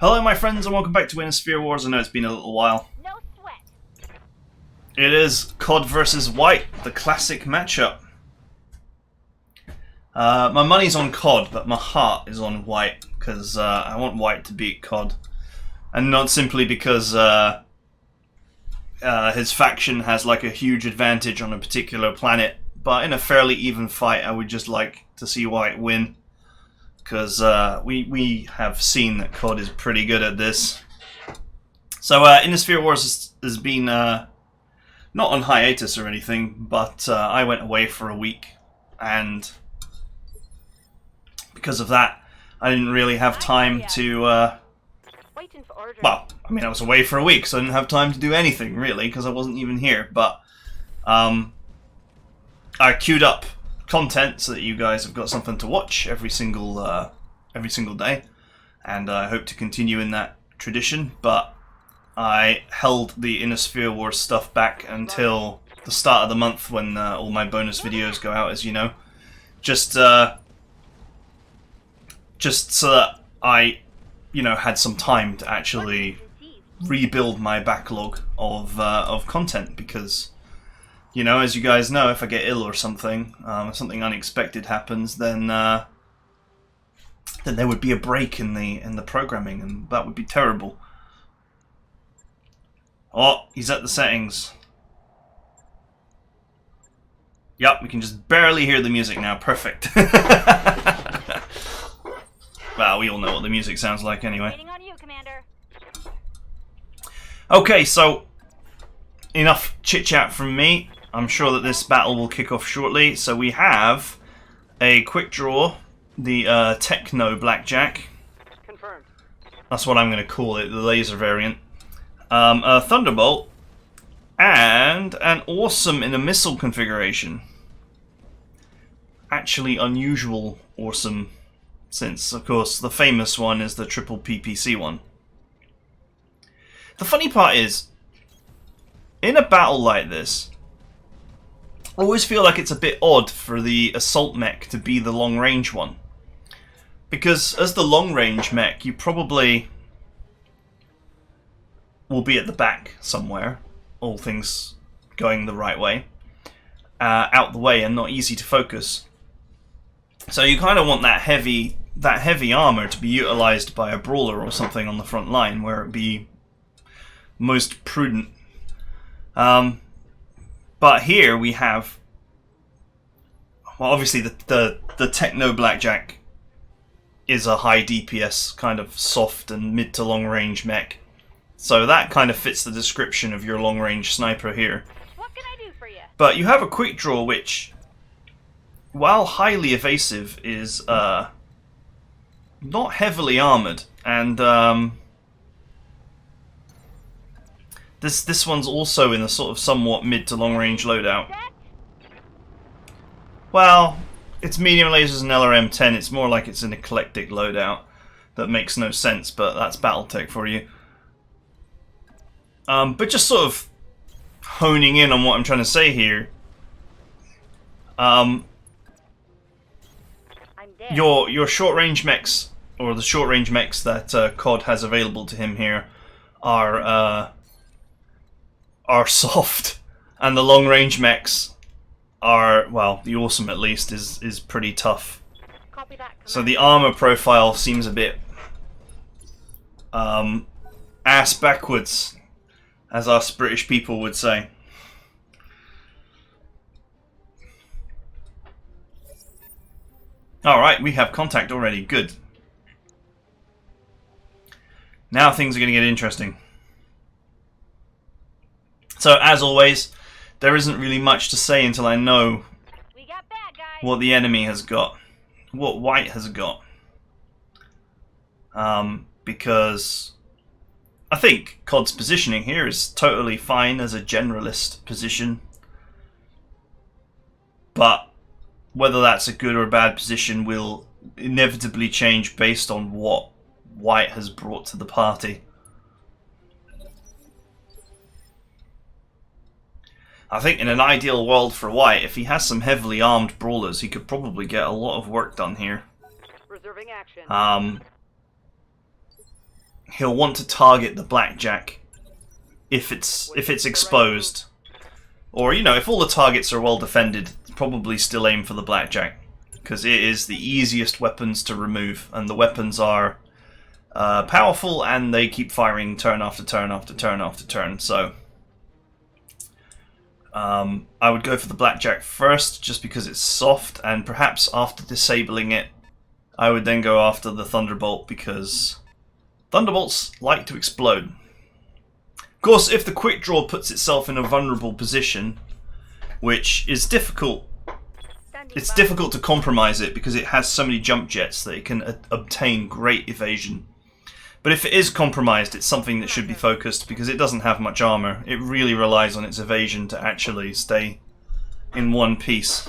Hello my friends and welcome back to Sphere Wars. I know it's been a little while. No sweat. It is COD versus White, the classic matchup. My money's on COD, but my heart is on White, because I want White to beat COD. And not simply because his faction has like a huge advantage on a particular planet, but in a fairly even fight I would just like to see White win. Because we have seen that COD is pretty good at this. So Sphere Wars has been not on hiatus or anything, but I went away for a week, and because of that I didn't really have time to well, I mean I was away for a week, so I didn't have time to do anything really because I wasn't even here, but I queued up content so that you guys have got something to watch every single day, and I hope to continue in that tradition. But I held the Sphere Wars stuff back until the start of the month when all my bonus videos go out, as you know, just so that I, had some time to actually rebuild my backlog of content, because as you guys know, if I get ill or something, if something unexpected happens, then there would be a break in the programming, and that would be terrible. Oh, he's at the settings. Yep, we can just barely hear the music now. Perfect. Well, we all know what the music sounds like anyway. Waiting on you, Commander. Okay, so enough chit-chat from me. I'm sure that this battle will kick off shortly. So we have a quick draw, the Techno Blackjack. Confirmed. That's what I'm going to call it, the laser variant. A Thunderbolt, and an Awesome in a missile configuration. Actually unusual Awesome, since, of course, the famous one is the triple PPC one. The funny part is, in a battle like this, I always feel like it's a bit odd for the assault mech to be the long-range one. Because as the long-range mech, you probably will be at the back somewhere, all things going the right way, out the way and not easy to focus. So you kind of want that heavy armor to be utilized by a brawler or something on the front line, where it be most prudent. But here we have, well, obviously the Techno Blackjack is a high DPS kind of soft and mid to long range mech, so that kind of fits the description of your long range sniper here. What can I do for you? But you have a quick draw which, while highly evasive, is not heavily armored, and this one's also in a sort of somewhat mid to long range loadout. Well, it's medium lasers and LRM-10. It's more like it's an eclectic loadout that makes no sense, but that's BattleTech for you. But just sort of honing in on what I'm trying to say here. Your short range mechs, or the short range mechs that COD has available to him here, are soft, and the long range mechs are, well, the Awesome at least is pretty tough. Copy that, So the armor profile seems a bit ass backwards, as us British people would say. Alright, we have contact already. Good. Now things are going to get interesting. So, as always, there isn't really much to say until I know We got bad guys. what the enemy has got, what White has got. Because I think COD's positioning here is totally fine as a generalist position, but whether that's a good or a bad position will inevitably change based on what White has brought to the party. I think in an ideal world for White, if he has some heavily armed brawlers, he could probably get a lot of work done here. Reserving action. he'll want to target the blackjack if it's exposed. Or, you know, if all the targets are well defended, probably still aim for the blackjack, because it is the easiest weapons to remove, and the weapons are powerful, and they keep firing turn after turn after turn after turn. So I would go for the blackjack first, just because it's soft, and perhaps after disabling it, I would then go after the thunderbolt, because thunderbolts like to explode. Of course, if the quick draw puts itself in a vulnerable position, which is difficult, it's difficult to compromise it because it has so many jump jets that it can obtain great evasion. But if it is compromised, it's something that should be focused because it doesn't have much armor. It really relies on its evasion to actually stay in one piece.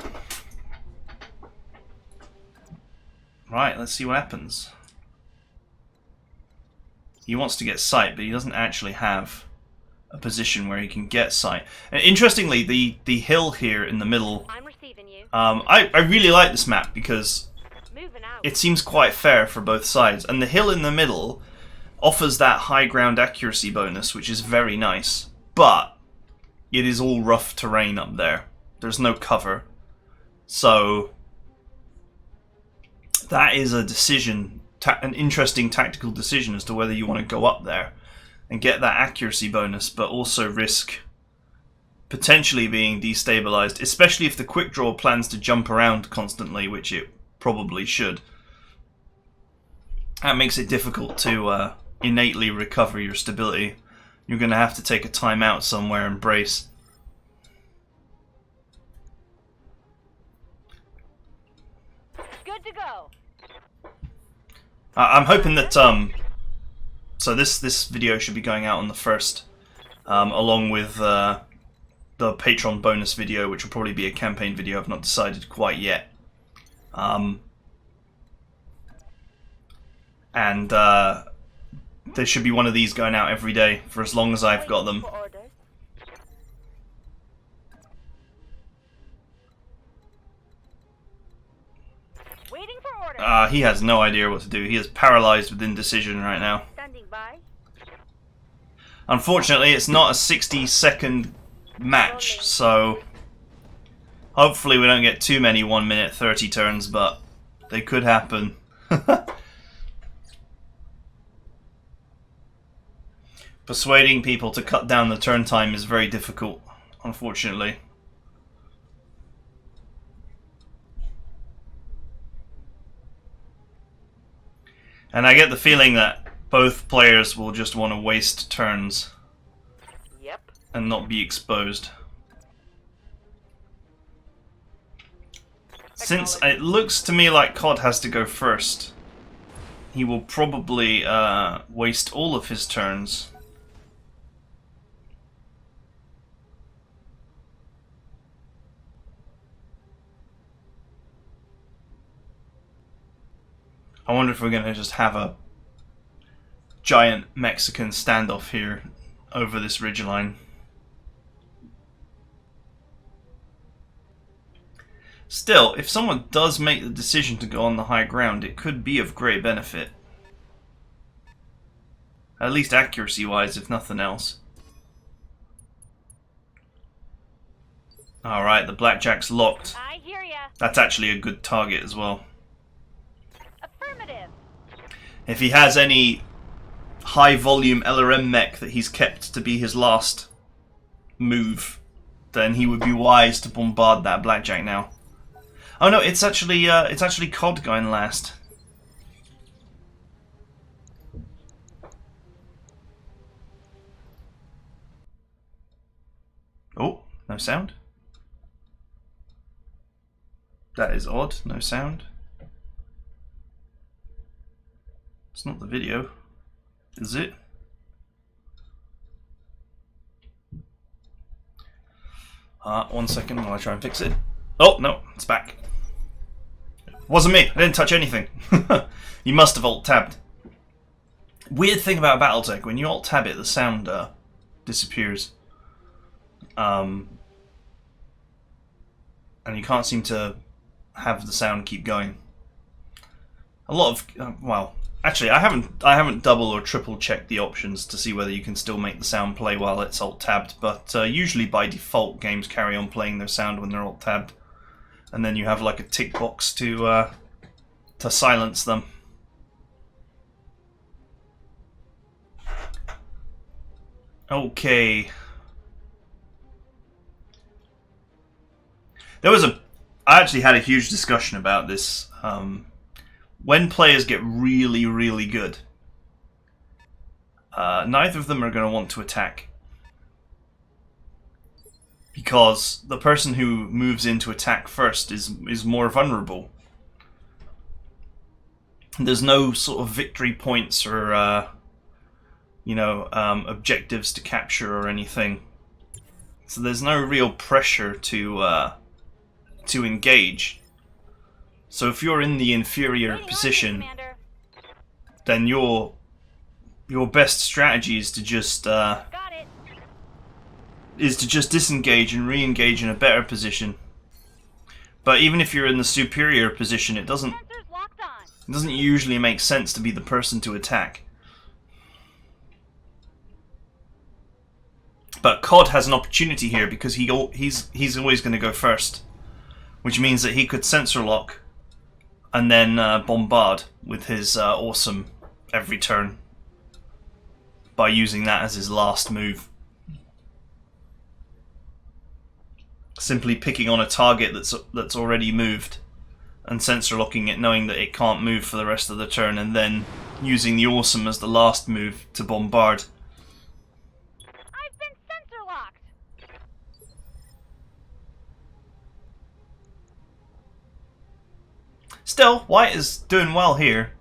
Right, let's see what happens. He wants to get sight, but he doesn't actually have a position where he can get sight. And interestingly, the hill here in the middle, I'm receiving you. I really like this map because Moving out. it seems quite fair for both sides. And the hill in the middle offers that high ground accuracy bonus, which is very nice. But it is all rough terrain up there. There's no cover. So that is a decision, an interesting tactical decision as to whether you want to go up there and get that accuracy bonus, but also risk potentially being destabilized, especially if the quick draw plans to jump around constantly, which it probably should. That makes it difficult to innately recover your stability. You're going to have to take a time out somewhere and brace. Good to go. I'm hoping that so this video should be going out on the 1st, along with the Patreon bonus video, which will probably be a campaign video. I've not decided quite yet. And there should be one of these going out every day for as long as I've got them. For orders. Waiting for orders. He has no idea what to do. He is paralyzed with indecision right now. Standing by. Unfortunately, it's not a 60-second match, so hopefully we don't get too many 1 minute 30 turns, but they could happen. Persuading people to cut down the turn time is very difficult, unfortunately. And I get the feeling that both players will just want to waste turns Yep. and not be exposed. Since it looks to me like COD has to go first, he will probably waste all of his turns. I wonder if we're going to just have a giant Mexican standoff here over this ridgeline. Still, if someone does make the decision to go on the high ground, it could be of great benefit. At least accuracy-wise, if nothing else. Alright, the blackjack's locked. I hear ya. That's actually a good target as well. Affirmative. If he has any high-volume LRM mech that he's kept to be his last move, then he would be wise to bombard that blackjack now. Oh no, it's actually COD going last. Oh, no sound. That is odd, no sound. It's not the video, is it? One second while I try and fix it. Oh, no, it's back. Wasn't me, I didn't touch anything. You must have alt-tabbed. Weird thing about Battletech, when you alt-tab it, the sound disappears. And you can't seem to have the sound keep going. A lot of, well, Actually, I haven't double or triple checked the options to see whether you can still make the sound play while it's alt tabbed, but usually by default games carry on playing their sound when they're alt tabbed, and then you have like a tick box to silence them. Okay. I actually had a huge discussion about this. When players get really, really good, neither of them are going to want to attack. Because the person who moves in to attack first is more vulnerable. There's no sort of victory points or objectives to capture or anything. So there's no real pressure to engage. So if you're in the inferior position, then your best strategy is to just disengage and re-engage in a better position. But even if you're in the superior position, it doesn't usually make sense to be the person to attack. But COD has an opportunity here because he's always going to go first, which means that he could sensor lock and then bombard with his awesome every turn by using that as his last move. Simply picking on a target that's already moved and sensor locking it, knowing that it can't move for the rest of the turn, and then using the awesome as the last move to bombard. I've been sensor locked. Still, White is doing well here.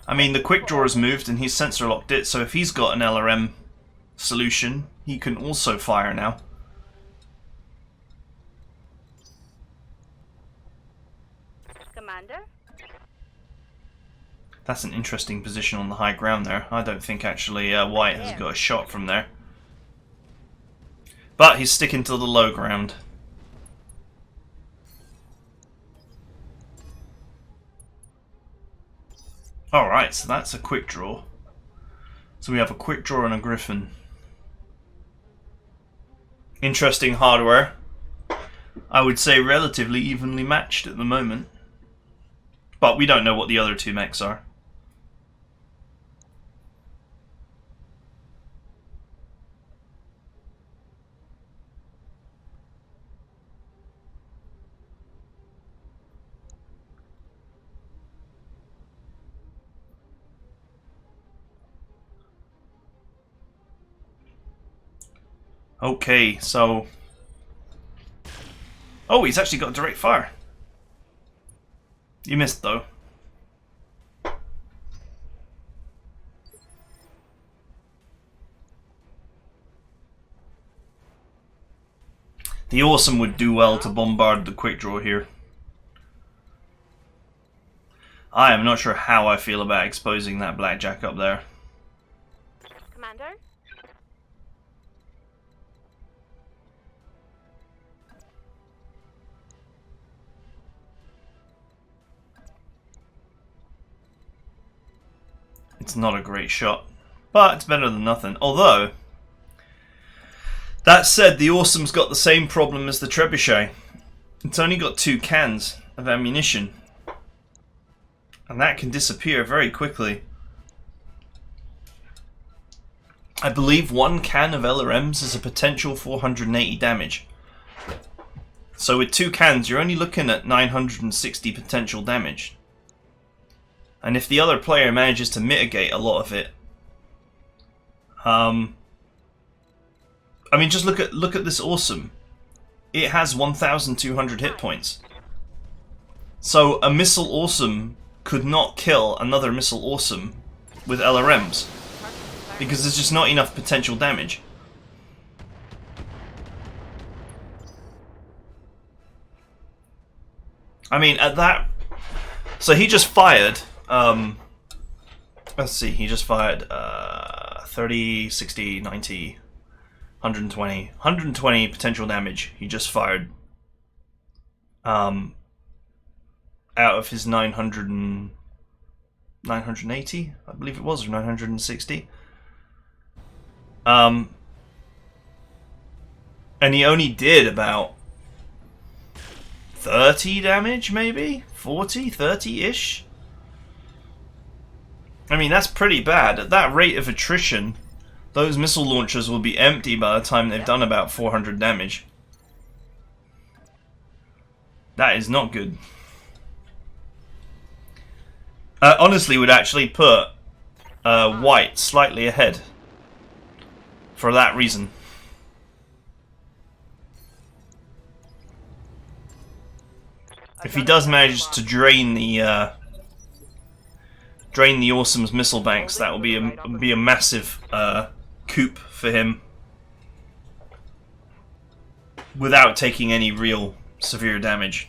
I mean, the quick draw has moved and he's sensor locked it, so if he's got an LRM solution, he can also fire now. Commander? That's an interesting position on the high ground there. I don't think actually White has got a shot from there. But he's sticking to the low ground. Alright, so that's a quick draw. So we have a quick draw and a Griffin. Interesting hardware. I would say relatively evenly matched at the moment. But we don't know what the other two mechs are. Okay, so... Oh, he's actually got direct fire. You missed, though. The awesome would do well to bombard the quick draw here. I am not sure how I feel about exposing that blackjack up there. Commander? It's not a great shot, but it's better than nothing. Although, that said, the awesome's got the same problem as the trebuchet. It's only got 2 cans of ammunition, and that can disappear very quickly. I believe 1 can of LRMs is a potential 480 damage. So with 2 cans, you're only looking at 960 potential damage. And if the other player manages to mitigate a lot of it, I mean, just look at this awesome. It has 1,200 hit points. So a missile awesome could not kill another missile awesome with LRMs because there's just not enough potential damage. I mean, at that, so he just fired. Let's see, he just fired 30, 60, 90, 120 potential damage. He just fired out of his 900 and 980, I believe it was, or 960. And he only did about 30 damage, maybe? 40, 30-ish? I mean, that's pretty bad. At that rate of attrition, those missile launchers will be empty by the time they've done about 400 damage. That is not good. I honestly would actually put White slightly ahead for that reason. If he does manage to drain the Awesome's missile banks, that will be a massive coup for him, without taking any real severe damage.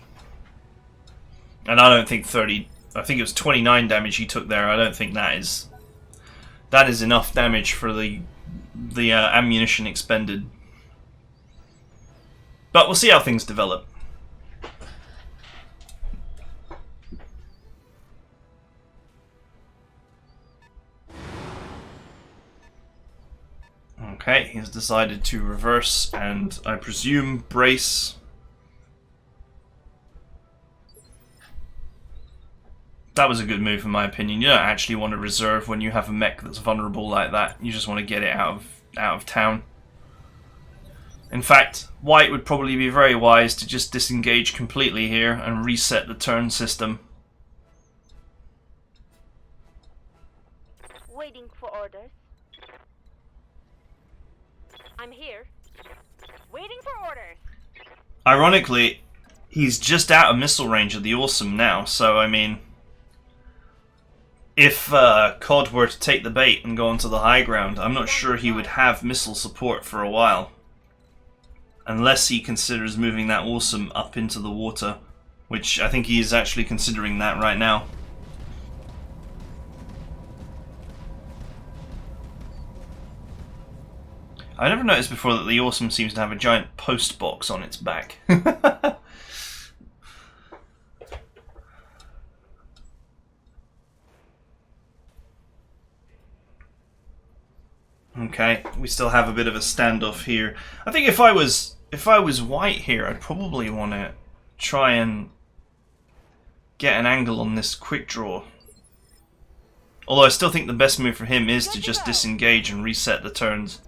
And I don't think 30. I think it was 29 damage he took there. I don't think that is enough damage for the ammunition expended. But we'll see how things develop. Okay, he's decided to reverse and, I presume, brace. That was a good move in my opinion. You don't actually want to reserve when you have a mech that's vulnerable like that. You just want to get it out of town. In fact, White would probably be very wise to just disengage completely here and reset the turn system. Waiting for orders. I'm here. Waiting for orders. Ironically, he's just out of missile range of the Awesome now, so I mean, if COD were to take the bait and go onto the high ground, I'm not sure he would have missile support for a while. Unless he considers moving that Awesome up into the water, which I think he is actually considering that right now. I never noticed before that the Awesome seems to have a giant post box on its back. Okay, we still have a bit of a standoff here. I think if I was White here, I'd probably want to try and get an angle on this quick draw. Although I still think the best move for him is to just disengage and reset the turns.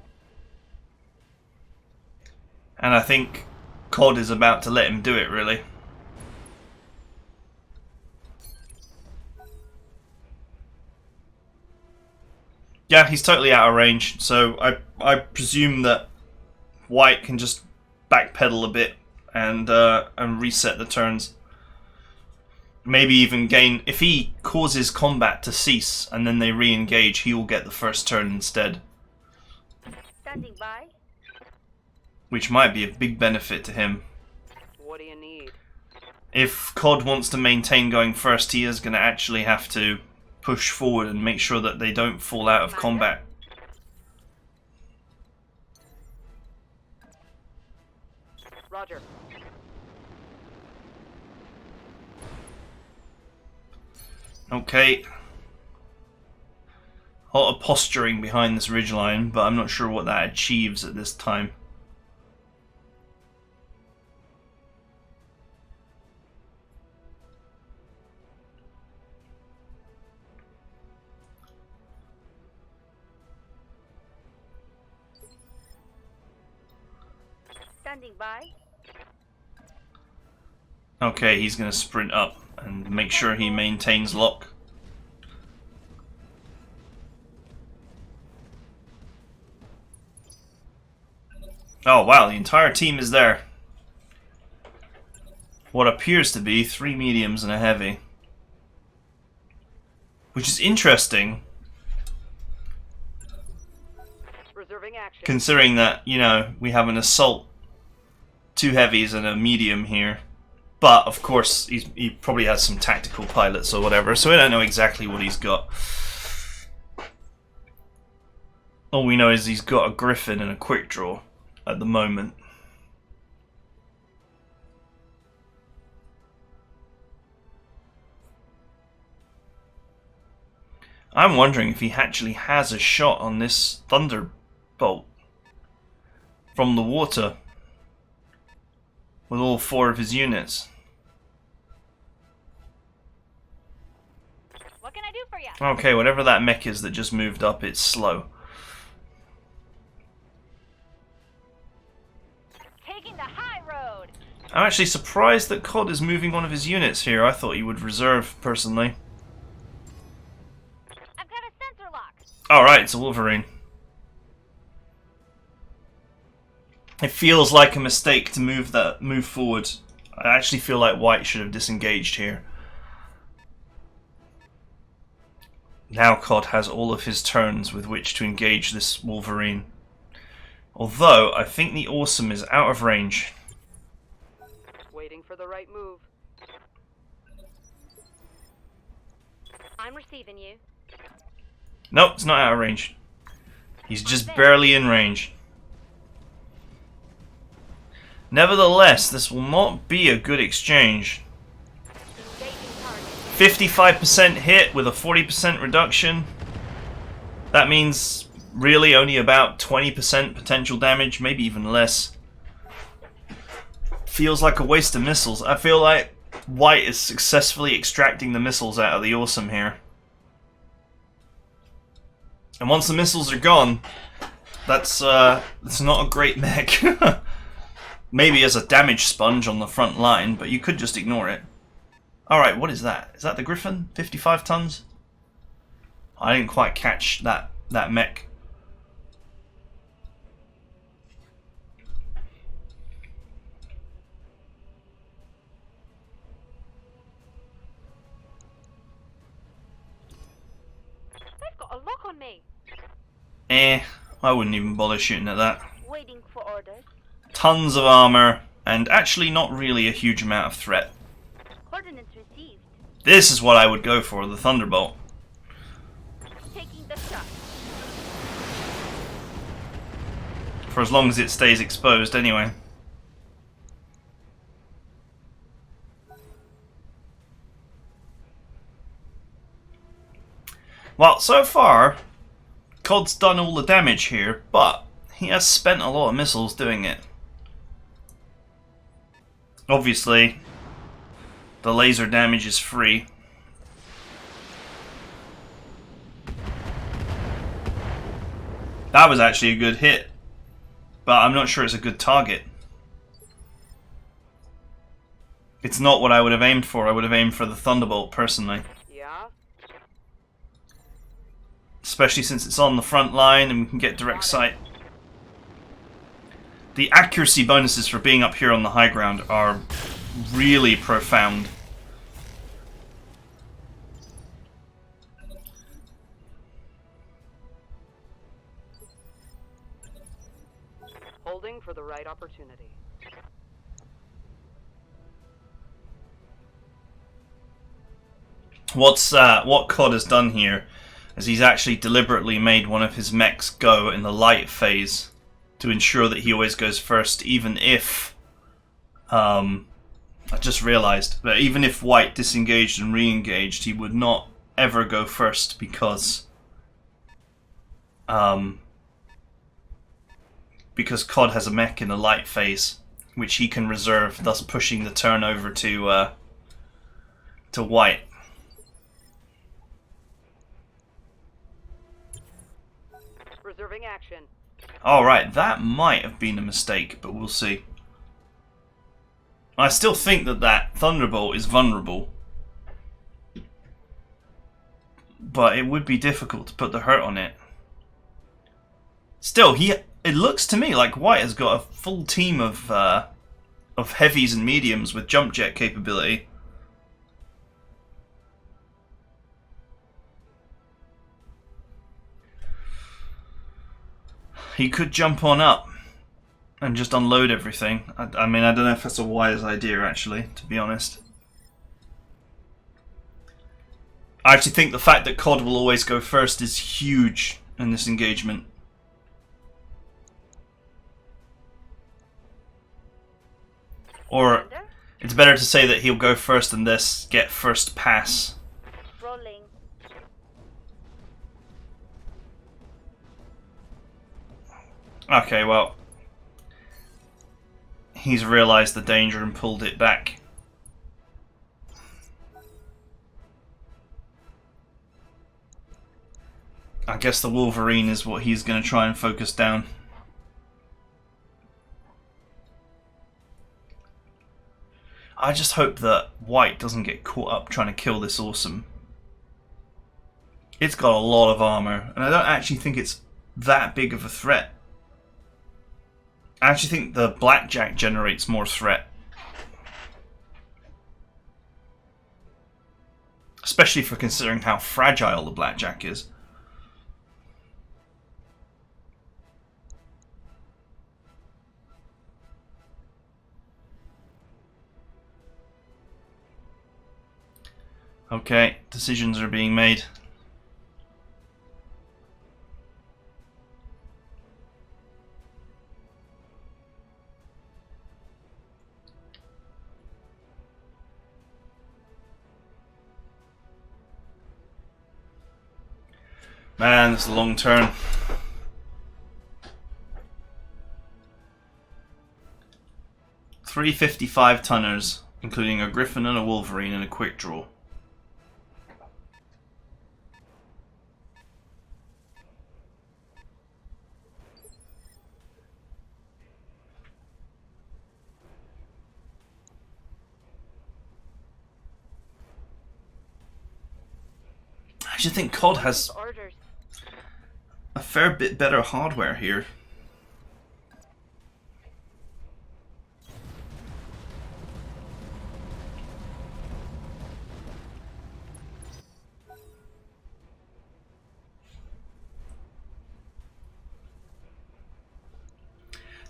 And I think COD is about to let him do it, really. Yeah, he's totally out of range, so I presume that White can just backpedal a bit and reset the turns. Maybe even gain, if he causes combat to cease and then they re-engage, he will get the first turn instead. Standing by. Which might be a big benefit to him. What do you need? If COD wants to maintain going first, he is going to actually have to push forward and make sure that they don't fall out of combat. Roger. Okay. A lot of posturing behind this ridgeline, but I'm not sure what that achieves at this time. Standing by. Okay, he's going to sprint up and make sure he maintains lock. Oh wow, the entire team is there. What appears to be 3 mediums and a heavy. Which is interesting, Reserving action. considering that, you know, we have an assault, 2 heavies and a medium here. But, of course, he probably has some tactical pilots or whatever, so we don't know exactly what he's got. All we know is he's got a Griffin and a quick draw at the moment. I'm wondering if he actually has a shot on this thunderbolt from the water with all 4 of his units. What can I do for you? Okay, whatever that mech is that just moved up, it's slow. Taking the high road. I'm actually surprised that COD is moving one of his units here. I thought he would reserve, personally. I've got a sensor lock. Alright, it's a Wolverine. It feels like a mistake to move forward. I actually feel like White should have disengaged here. Now COD has all of his turns with which to engage this Wolverine. Although, I think the Awesome is out of range. Waiting for the right move. I'm receiving you. Nope, it's not out of range. He's just barely in range. Nevertheless, this will not be a good exchange. Engaging target. 55% hit with a 40% reduction. That means really only about 20% potential damage, maybe even less. Feels like a waste of missiles. I feel like White is successfully extracting the missiles out of the Awesome here. And once the missiles are gone, that's not a great mech. Maybe as a damage sponge on the front line, but you could just ignore it. Alright, what is that? Is that the Griffin? 55 tons? I didn't quite catch that mech. They've got a lock on me. I wouldn't even bother shooting at that. Waiting for orders. Tons of armor, and actually not really a huge amount of threat. Coordinates received. This is what I would go for, the Thunderbolt. Taking the shot. For as long as it stays exposed, anyway. Well, so far, COD's done all the damage here, but he has spent a lot of missiles doing it. Obviously, the laser damage is free. That was actually a good hit, but I'm not sure it's a good target. It's not what I would have aimed for. I would have aimed for the Thunderbolt, personally. Yeah? Especially since it's on the front line and we can get direct sight. The accuracy bonuses for being up here on the high ground are really profound. Holding for the right opportunity. What COD has done here is he's actually deliberately made one of his mechs go in the light phase to ensure that he always goes first, even if I just realized that even if White disengaged and re-engaged, he would not ever go first because COD has a mech in the light phase which he can reserve, thus pushing the turn over to White. Reserving action. Alright, that might have been a mistake, but we'll see. I still think that Thunderbolt is vulnerable. But it would be difficult to put the hurt on it. Still, it looks to me like White has got a full team of heavies and mediums with jump jet capability. He could jump on up and just unload everything. I mean, I don't know if that's a wise idea, actually, to be honest. I actually think the fact that COD will always go first is huge in this engagement. Or it's better to say that he'll go first and thus get first pass. Rolling. Okay, well, he's realised the danger and pulled it back. I guess the Wolverine is what he's going to try and focus down. I just hope that White doesn't get caught up trying to kill this Awesome. It's got a lot of armor, and I don't actually think it's that big of a threat. I actually think the Blackjack generates more threat. Especially for considering how fragile the Blackjack is. Okay, decisions are being made. Man, this is a long turn. Three 55-tonners, including a Griffin and a Wolverine and a quick draw. I actually think COD has a fair bit better hardware here.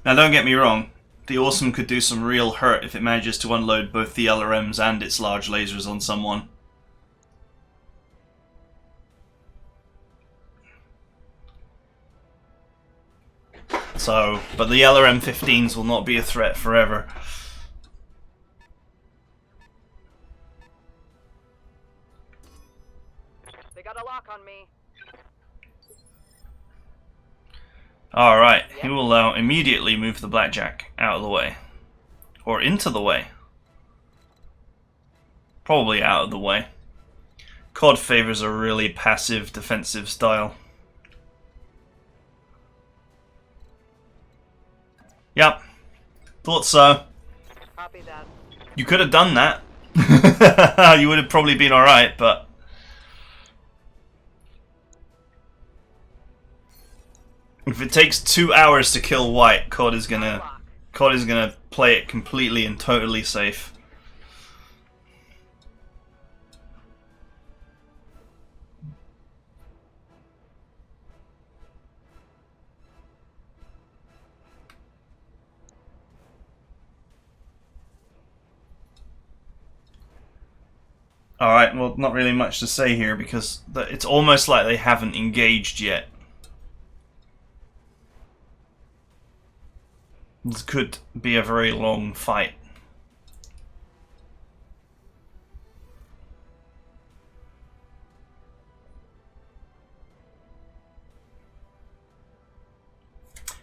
Now don't get me wrong, the Awesome could do some real hurt if it manages to unload both the LRMs and its large lasers on someone. So, but the LRM-15s will not be a threat forever. They got a lock on me. Alright, he will now immediately move the Blackjack out of the way. Or into the way. Probably out of the way. COD favors a really passive defensive style. Yep. Thought so. Copy that. You could have done that. You would have probably been alright, but... if it takes 2 hours to kill White, COD is gonna play it completely and totally safe. Alright, well, not really much to say here because it's almost like they haven't engaged yet. This could be a very long fight.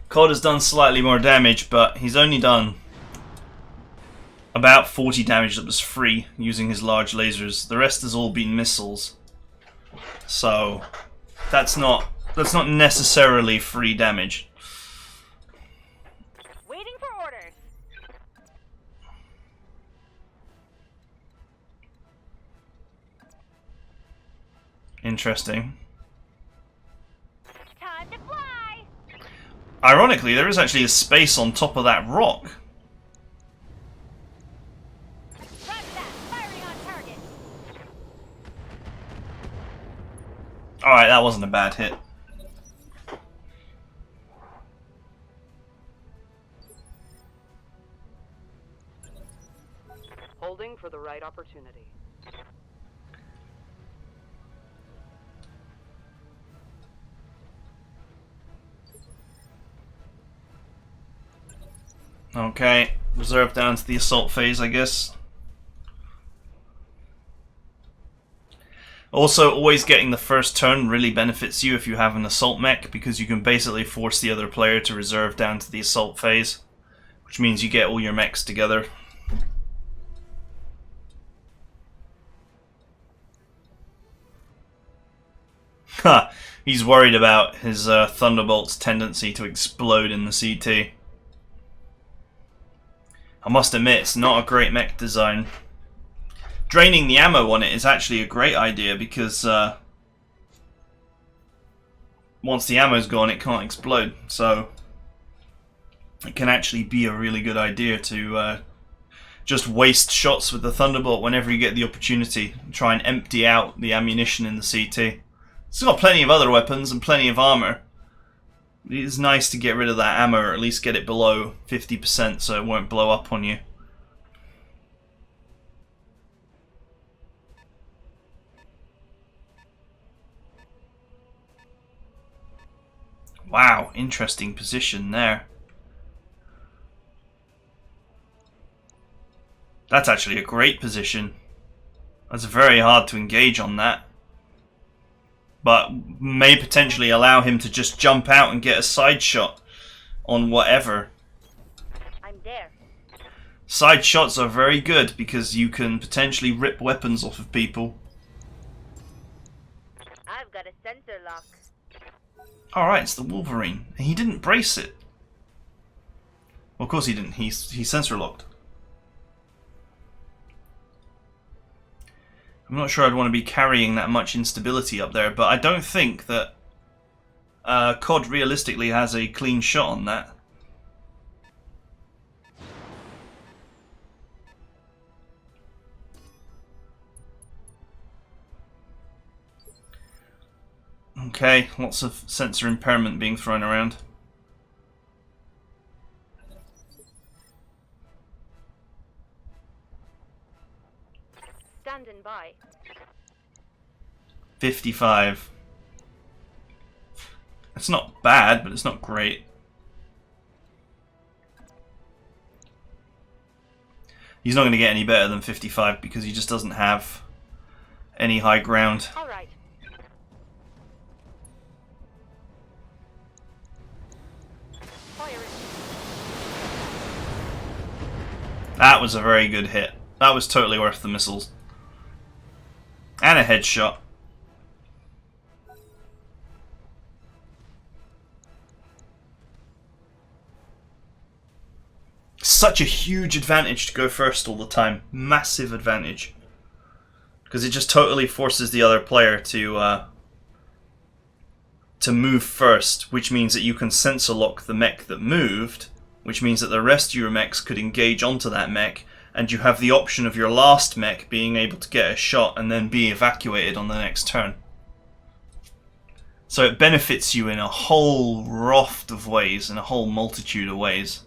COD has done slightly more damage, but he's only done about 40 damage that was free using his large lasers. The rest has all been missiles. So that's not necessarily free damage. Waiting for orders. Interesting. Time to fly. Ironically, there is actually a space on top of that rock. Roger that. Firing on target. Alright, that wasn't a bad hit. Holding for the right opportunity. Okay, reserve down to the assault phase, I guess. Also, always getting the first turn really benefits you if you have an assault mech, because you can basically force the other player to reserve down to the assault phase, which means you get all your mechs together. Ha! He's worried about his Thunderbolt's tendency to explode in the CT. I must admit, it's not a great mech design. Draining the ammo on it is actually a great idea, because once the ammo's gone, it can't explode. So it can actually be a really good idea to just waste shots with the Thunderbolt whenever you get the opportunity. Try and empty out the ammunition in the CT. It's got plenty of other weapons and plenty of armor. It's nice to get rid of that ammo, or at least get it below 50% so it won't blow up on you. Wow, interesting position there. That's actually a great position. That's very hard to engage on that. But may potentially allow him to just jump out and get a side shot on whatever. I'm there. Side shots are very good because you can potentially rip weapons off of people. I've got a sensor lock. Alright, it's the Wolverine. He didn't brace it. Well, of course he didn't. He's sensor locked. I'm not sure I'd want to be carrying that much instability up there, but I don't think that COD realistically has a clean shot on that. Okay, lots of sensor impairment being thrown around. Standing by. 55. It's not bad, but it's not great. He's not going to get any better than 55 because he just doesn't have any high ground. All right. That was a very good hit. That was totally worth the missiles. And a headshot. Such a huge advantage to go first all the time. Massive advantage. Because it just totally forces the other player to move first, which means that you can sensor lock the mech that moved, which means that the rest of your mechs could engage onto that mech, and you have the option of your last mech being able to get a shot and then be evacuated on the next turn. So it benefits you in a whole raft of ways, in a whole multitude of ways.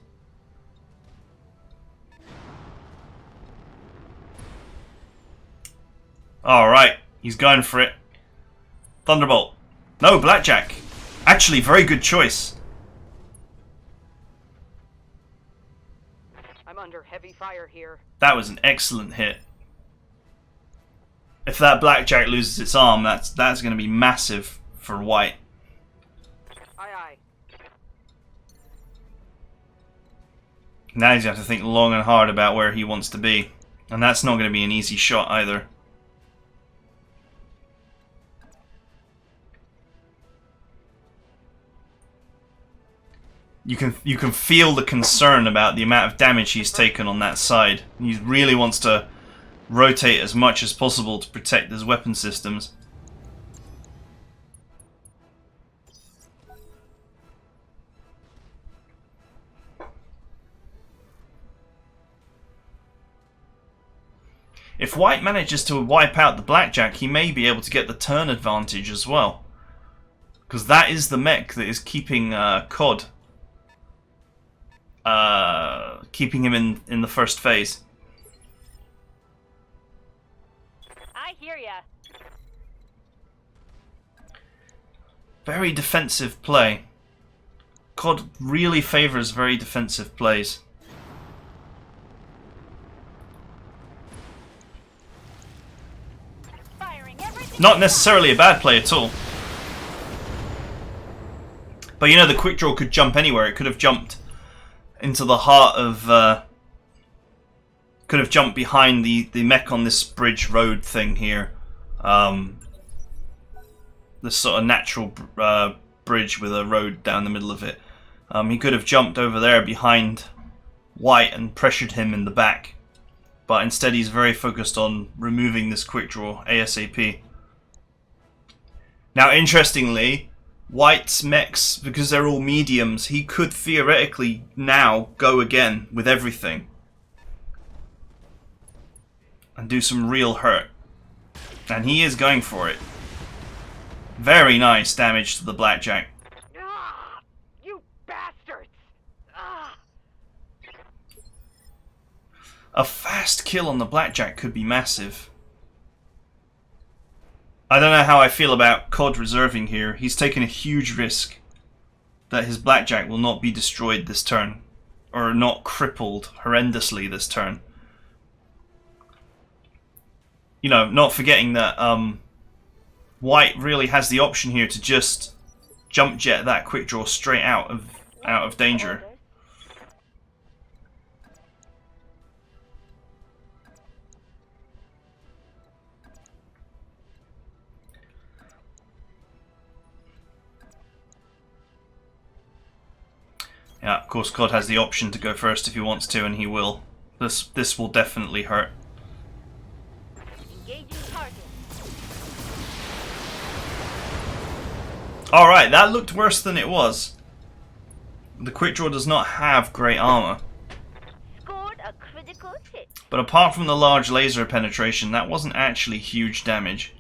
Alright, he's going for it. Thunderbolt. No, Blackjack. Actually, very good choice. I'm under heavy fire here. That was an excellent hit. If that Blackjack loses its arm, that's going to be massive for White. Aye, aye. Now he's going to have to think long and hard about where he wants to be. And that's not going to be an easy shot either. You can feel the concern about the amount of damage he's taken on that side. He really wants to rotate as much as possible to protect his weapon systems. If White manages to wipe out the Blackjack, he may be able to get the turn advantage as well. Because that is the mech that is keeping COD. Keeping him in the first phase. I hear ya. Very defensive play. COD really favors very defensive plays. Firing everything Not necessarily a bad play at all. But you know, the quick draw could jump anywhere. It could have jumped into the heart of... could have jumped behind the mech on this bridge road thing here. This sort of natural bridge with a road down the middle of it. He could have jumped over there behind White and pressured him in the back. But instead he's very focused on removing this quick draw ASAP. Now interestingly, White's mechs, because they're all mediums, he could theoretically now go again with everything. And do some real hurt. And he is going for it. Very nice damage to the Blackjack. Ah, you bastards! Ah. A fast kill on the Blackjack could be massive. I don't know how I feel about COD reserving here. He's taken a huge risk that his Blackjack will not be destroyed this turn. Or not crippled horrendously this turn. You know, not forgetting that White really has the option here to just jump jet that quick draw straight out of danger. Yeah, of course COD has the option to go first if he wants to, and he will. This will definitely hurt. Alright, that looked worse than it was. The quick draw does not have great armor. Scored a critical hit. But apart from the large laser penetration, that wasn't actually huge damage.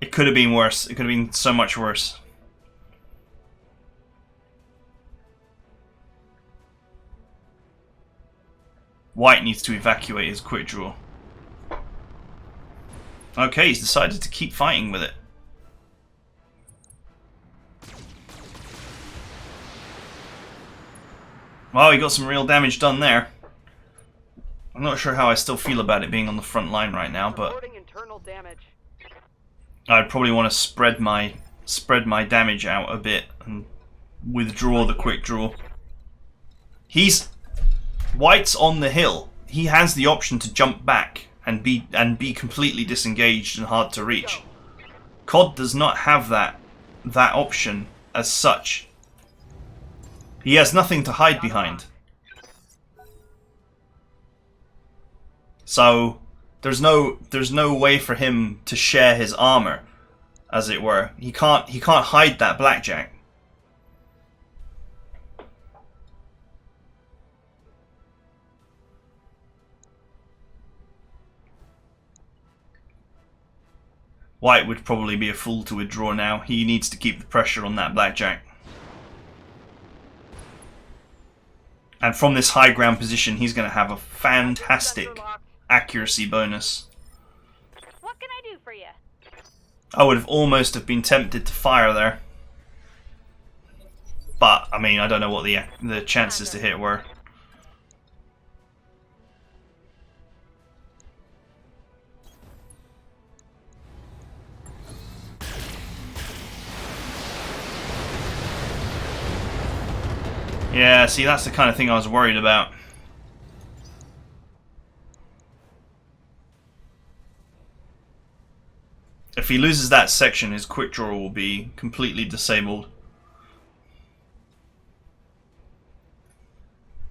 It could have been worse. It could have been so much worse. White needs to evacuate his quick draw. Okay, he's decided to keep fighting with it. Well, he got some real damage done there. I'm not sure how I still feel about it being on the front line right now, but Reporting internal damage. I'd probably want to spread my damage out a bit and withdraw the quick draw. White's on the hill. He has the option to jump back and be completely disengaged and hard to reach. COD does not have that option as such. He has nothing to hide behind. So there's no way for him to share his armor, as it were. He can't hide that Blackjack. White would probably be a fool to withdraw now. He needs to keep the pressure on that Blackjack. And from this high ground position, he's going to have a fantastic accuracy bonus. What can I do for you? I would have almost have been tempted to fire there. But, I mean, I don't know what the chances to hit were. Yeah, see, that's the kind of thing I was worried about. If he loses that section, his quick draw will be completely disabled.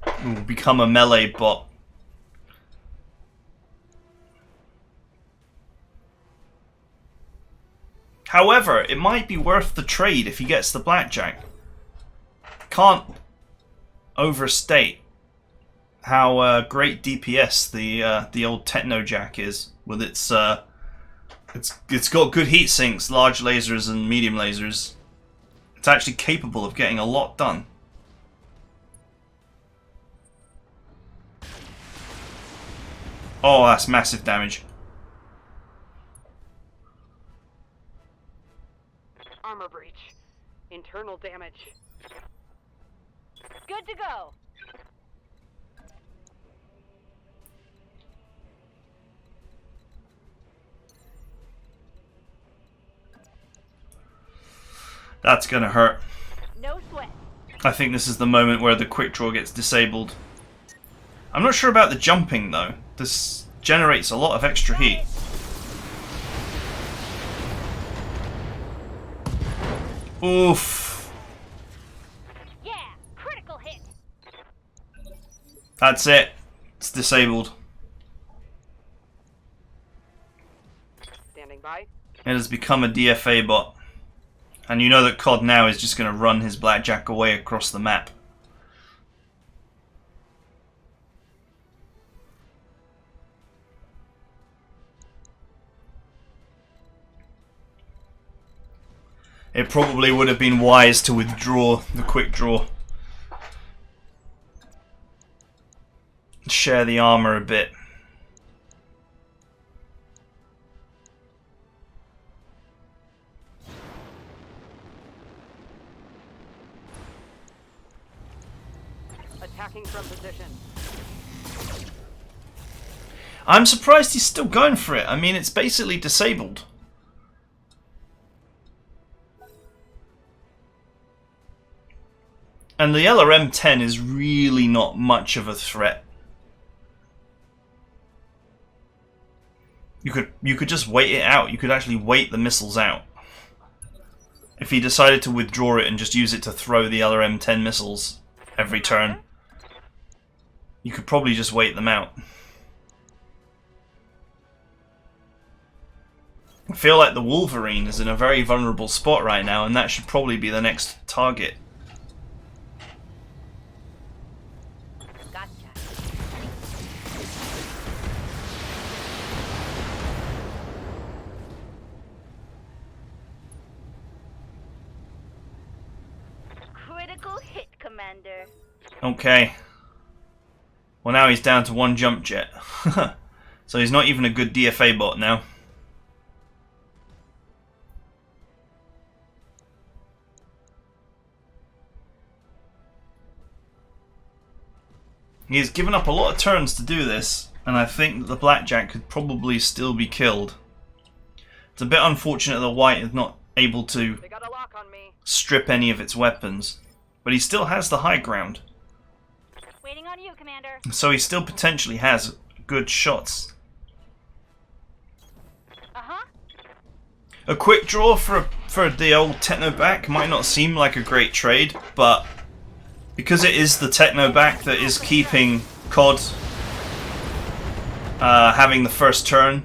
It will become a melee bot. However, it might be worth the trade if he gets the Blackjack. Can't overstate how great DPS the old Technojack is with its it's got good heat sinks, large lasers and medium lasers. It's actually capable of getting a lot done. Oh, that's massive damage. Armor breach. Internal damage. Good to go. That's gonna hurt. No sweat. I think this is the moment where the quick draw gets disabled. I'm not sure about the jumping though. This generates a lot of extra heat. Oof. Yeah, critical hit. That's it. It's disabled. Standing by. It has become a DFA bot. And you know that COD now is just going to run his blackjack away across the map. It probably would have been wise to withdraw the quick draw. Share the armor a bit. Attacking from position. I'm surprised he's still going for it. I mean, it's basically disabled. And the LRM-10 is really not much of a threat. You could just wait it out. You could actually wait the missiles out. If he decided to withdraw it and just use it to throw the LRM-10 missiles every turn, you could probably just wait them out. I feel like the Wolverine is in a very vulnerable spot right now, and that should probably be the next target. Gotcha. Critical hit, Commander. Okay. Well, now he's down to one jump jet. So he's not even a good DFA bot now. He's given up a lot of turns to do this, and I think that the blackjack could probably still be killed. It's a bit unfortunate that White is not able to They got a lock on me. strip any of its weapons, but he still has the high ground. Waiting on you, Commander. So he still potentially has good shots. Uh-huh. A quick draw for the old Technoback might not seem like a great trade, but because it is the Technoback that is keeping COD having the first turn,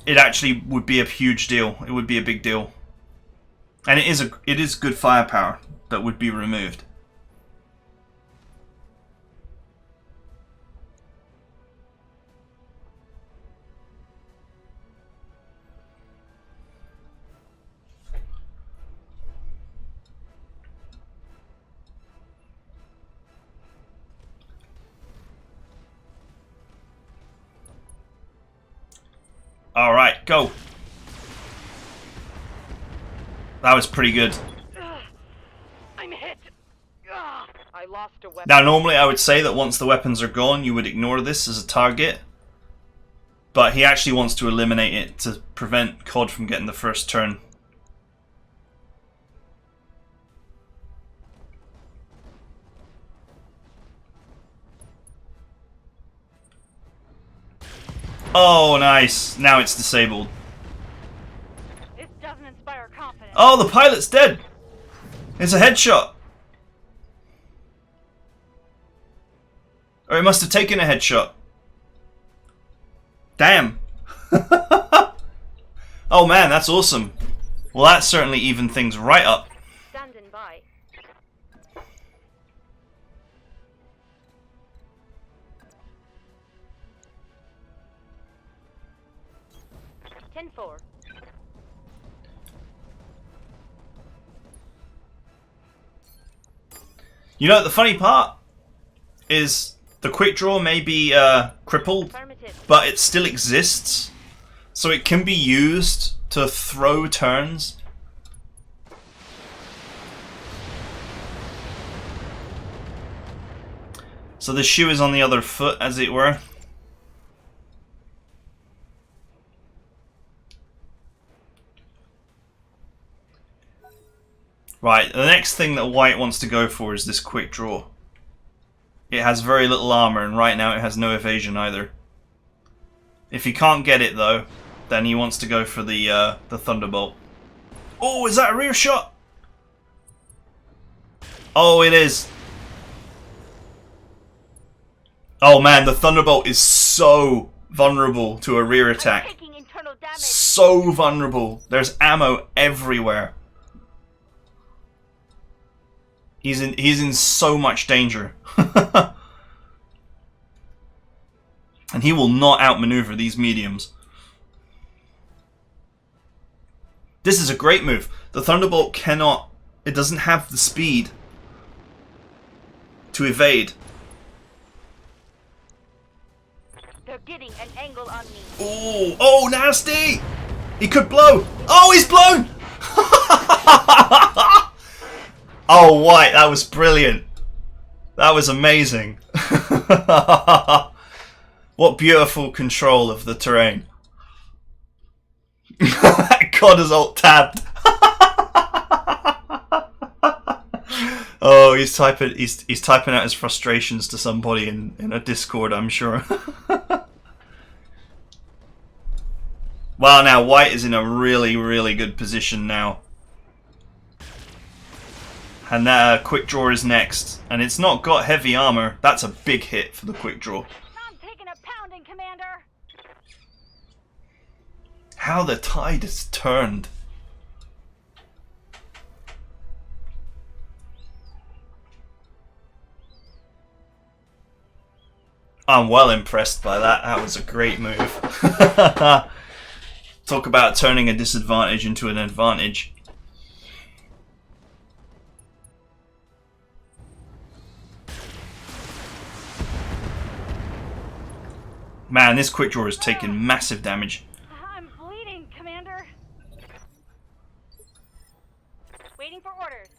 it actually would be a huge deal. It would be a big deal. And it is good firepower that would be removed. Alright, go. That was pretty good. I'm hit. I lost a weapon. Now, normally I would say that once the weapons are gone, you would ignore this as a target. But he actually wants to eliminate it to prevent COD from getting the first turn. Oh, nice. Now it's disabled. This doesn't inspire confidence. Oh, the pilot's dead. It's a headshot. Or he must have taken a headshot. Damn. Oh man, that's awesome. Well, that certainly evened things right up. Standing by. Ten-4. You know, the funny part is the quick draw may be crippled, Affirmative. but it still exists. So it can be used to throw turns. So the shoe is on the other foot, as it were. Right, the next thing that White wants to go for is this quick draw. It has very little armor, and right now it has no evasion either. If he can't get it though, then he wants to go for the Thunderbolt. Oh, is that a rear shot? Oh, it is. Oh man, the Thunderbolt is so vulnerable to a rear attack. So vulnerable. There's ammo everywhere. He's in so much danger. And he will not outmaneuver these mediums. This is a great move. The Thunderbolt cannot... It doesn't have the speed to evade. They're getting an angle on me. Ooh, oh, nasty! He could blow. Oh, he's blown! Oh, White, that was brilliant. That was amazing. What beautiful control of the terrain. God is alt tabbed. Oh, he's typing out his frustrations to somebody in a Discord, I'm sure. Well, now White is in a really, really good position now. And that quick draw is next. And it's not got heavy armor. That's a big hit for the quick draw. I'm taking a pounding, Commander. How the tide has turned. I'm well impressed by that. That was a great move. Talk about turning a disadvantage into an advantage. Man, this quick draw has taken massive damage. I'm bleeding, Commander. Waiting for orders.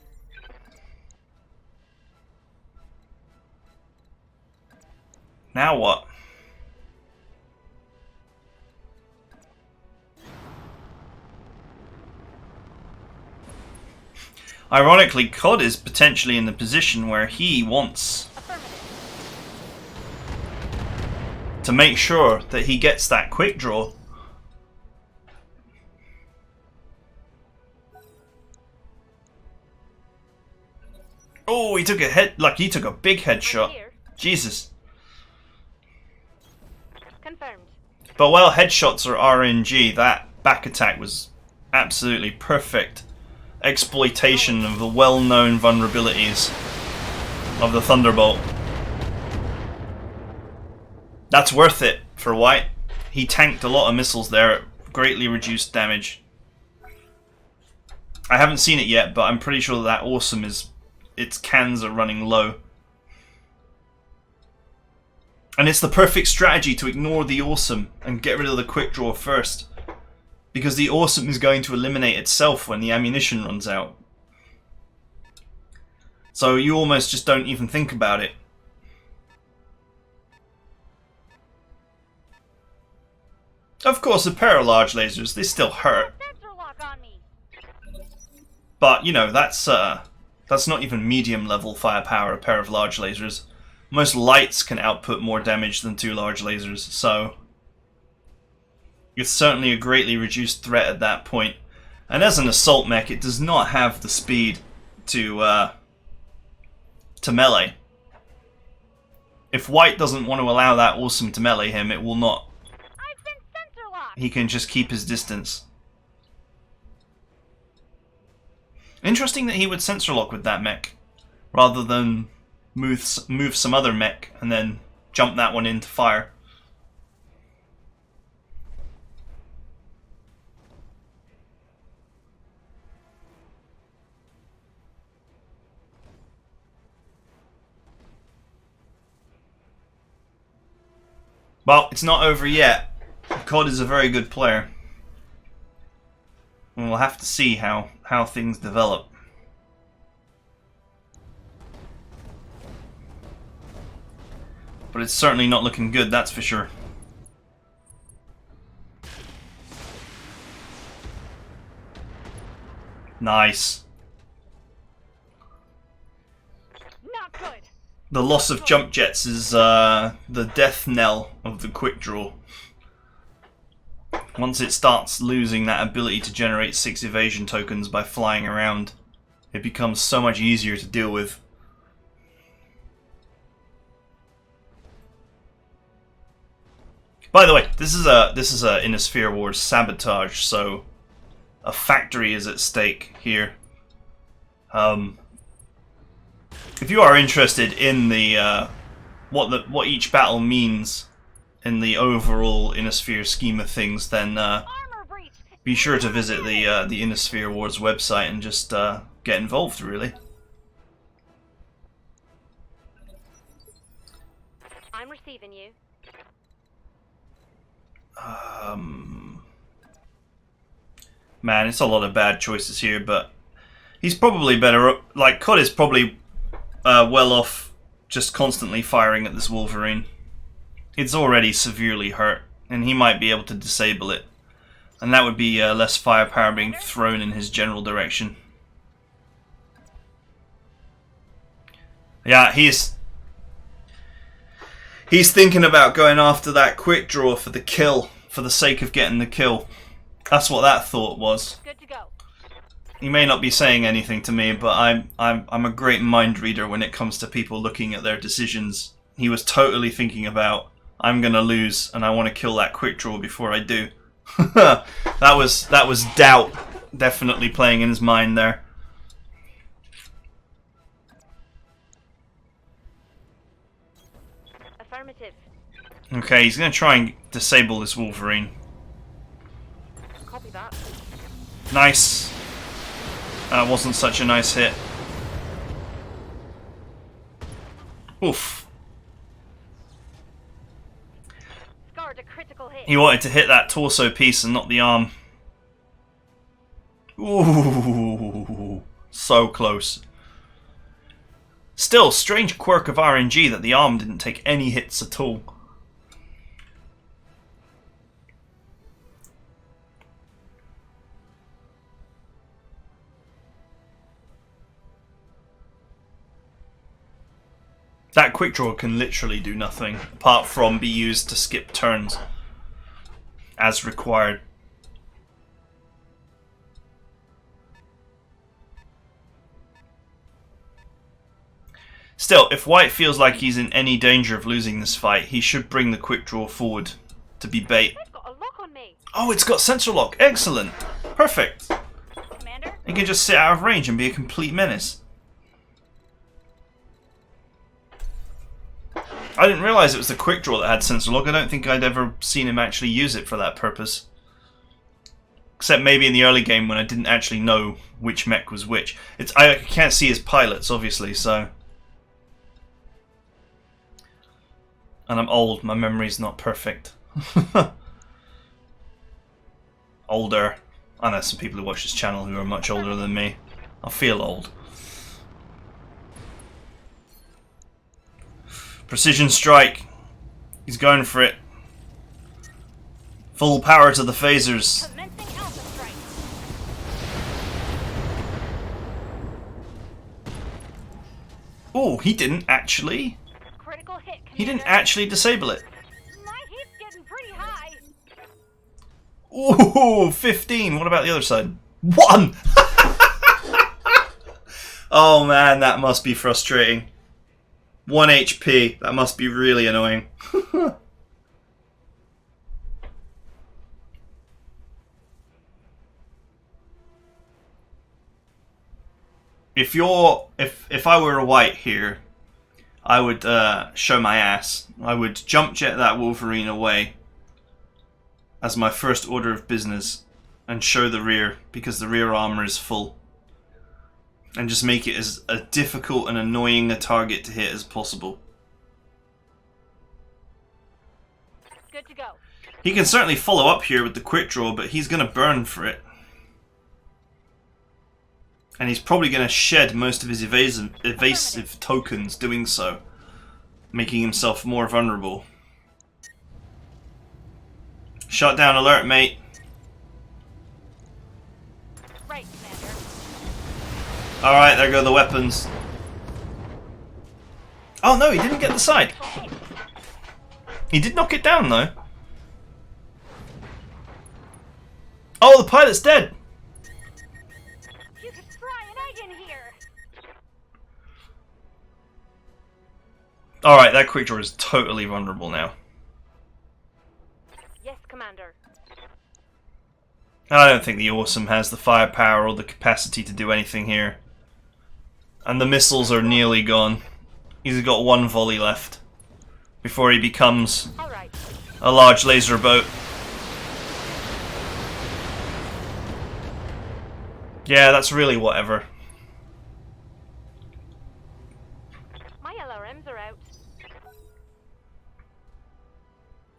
Now what? Ironically, COD is potentially in the position where he wants to make sure that he gets that quick draw. Oh, he took a head, like he took a big headshot. Jesus. Confirmed. But while headshots are RNG, that back attack was absolutely perfect exploitation of the well-known vulnerabilities of the Thunderbolt. That's worth it for White. He tanked a lot of missiles there at greatly reduced damage. I haven't seen it yet, but I'm pretty sure that awesome is... its cans are running low. And it's the perfect strategy to ignore the awesome and get rid of the quick draw first. Because the awesome is going to eliminate itself when the ammunition runs out. So you almost just don't even think about it. Of course, a pair of large lasers, they still hurt. But, you know, that's not even medium level firepower, a pair of large lasers. Most lights can output more damage than 2 large lasers, so... it's certainly a greatly reduced threat at that point. And as an assault mech, it does not have the speed to melee. If White doesn't want to allow that awesome to melee him, it will not. I've been sensor locked. He can just keep his distance. Interesting that he would sensor lock with that mech, rather than move some other mech and then jump that one into fire. Well, it's not over yet. COD is a very good player. And we'll have to see how things develop. But it's certainly not looking good, that's for sure. Nice. The loss of jump jets is the death knell of the quick draw. Once it starts losing that ability to generate 6 evasion tokens by flying around, it becomes so much easier to deal with. By the way, this is a Innisphere Wars sabotage, so a factory is at stake here. If you are interested in the what each battle means in the overall Innisphere scheme of things, then be sure to visit the Innisphere Wars website and just get involved, really. I'm receiving you. Man, it's a lot of bad choices here, but he's probably better. Like, Cod is probably well off just constantly firing at this Wolverine. It's already severely hurt, and he might be able to disable it. And that would be less firepower being thrown in his general direction. Yeah, he's thinking about going after that quick draw for the kill, for the sake of getting the kill. That's what that thought was. Good to go. He may not be saying anything to me, but I'm a great mind reader when it comes to people looking at their decisions. He was totally thinking about, I'm gonna lose and I want to kill that quick draw before I do. that was doubt definitely playing in his mind there. Affirmative. Okay, he's gonna try and disable this Wolverine. Copy that. Nice. That wasn't such a nice hit. Oof. Scarred a critical hit. He wanted to hit that torso piece and not the arm. Ooh, so close. Still, strange quirk of RNG that the arm didn't take any hits at all. That quick draw can literally do nothing apart from be used to skip turns as required. Still, if White feels like he's in any danger of losing this fight, he should bring the quick draw forward to be bait. It's got a lock on me. Oh, it's got sensor lock. Excellent. Perfect. Commander? He can just sit out of range and be a complete menace. I didn't realise it was the quick draw that had sensor lock. I don't think I'd ever seen him actually use it for that purpose. Except maybe in the early game when I didn't actually know which mech was which. I can't see his pilots, obviously, so... And I'm old, my memory's not perfect. Older. I know some people who watch this channel who are much older than me. I feel old. Precision strike. He's going for it. Full power to the phasers. Commencing alpha strike. Oh, he didn't actually. Critical hit, Commander. He didn't actually disable it. My heat's getting pretty high. Ooh, 15. What about the other side? 1! Oh man, that must be frustrating. 1 HP. That must be really annoying. If I were a White here, I would show my ass. I would jump jet that Wolverine away as my first order of business and show the rear, because the rear armor is full. And just make it as a difficult and annoying a target to hit as possible. Good to go. He can certainly follow up here with the quick draw, but he's going to burn for it. And he's probably going to shed most of his evasive tokens doing so, making himself more vulnerable. Shutdown alert, mate. Right, Commander. Alright, there go the weapons. Oh no, he didn't get the side. He did knock it down though. Oh, the pilot's dead. You could fry an egg in here. Alright, that quick draw is totally vulnerable now. Yes, Commander. I don't think the Awesome has the firepower or the capacity to do anything here. And the missiles are nearly gone. He's got one volley left before he becomes All right. a large laser boat. Yeah, that's really whatever. My LRMs are out.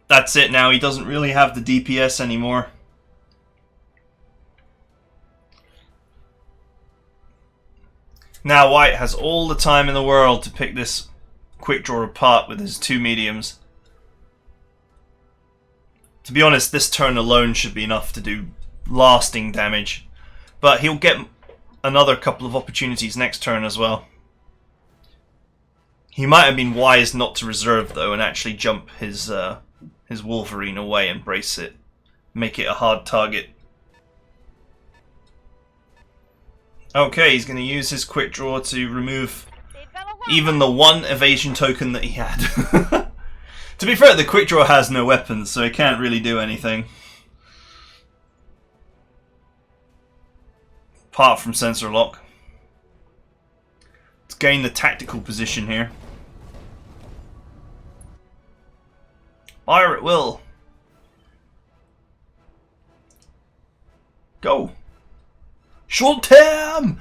That's it now, he doesn't really have the DPS anymore. Now White has all the time in the world to pick this quick draw apart with his two mediums. To be honest, this turn alone should be enough to do lasting damage. But he'll get another couple of opportunities next turn as well. He might have been wise not to reserve though and actually jump his Wolverine away and brace it. Make it a hard target. Okay, he's going to use his quick draw to remove even the one evasion token that he had. To be fair, the quick draw has no weapons, so he can't really do anything. Apart from sensor lock. Let's gain the tactical position here. Fire at will. Go. Shoot him!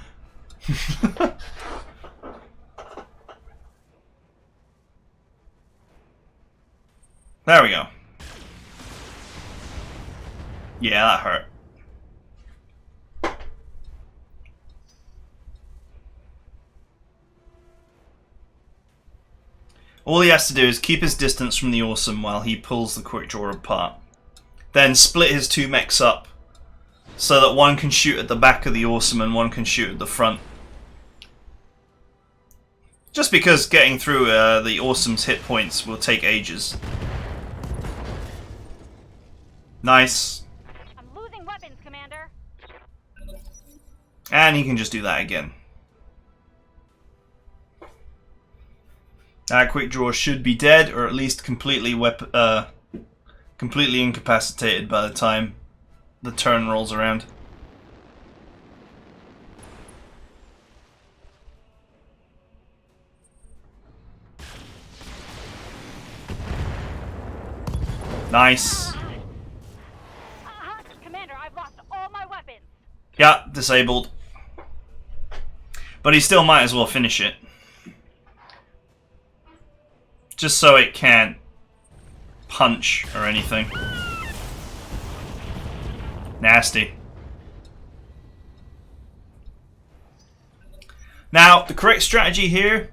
There we go. Yeah, that hurt. All he has to do is keep his distance from the Awesome while he pulls the quick draw apart. Then split his two mechs up so that one can shoot at the back of the Awesome and one can shoot at the front. Just because getting through the Awesome's hit points will take ages. Nice. I'm losing weapons, Commander. And he can just do that again. That quick draw should be dead, or at least completely completely incapacitated by the time the turn rolls around. Nice. Commander, I've lost all my weapons. Yeah, disabled. But he still might as well finish it. Just so it can't punch or anything. Nasty. Now, the correct strategy here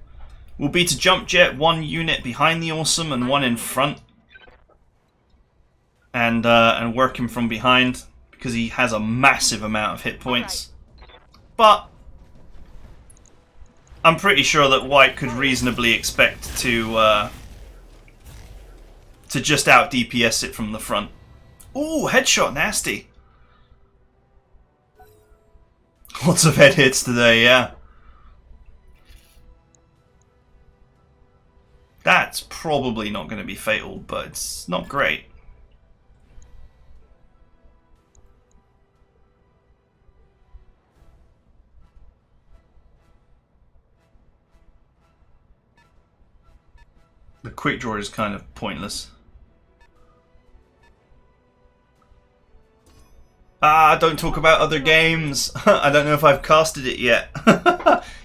will be to jump jet one unit behind the Awesome and one in front. And work him from behind, because he has a massive amount of hit points. But I'm pretty sure that White could reasonably expect to just out DPS it from the front. Ooh, headshot, nasty. Lots of head hits today, yeah. That's probably not going to be fatal, but it's not great. The quick draw is kind of pointless. Ah, don't talk about other games. I don't know if I've casted it yet.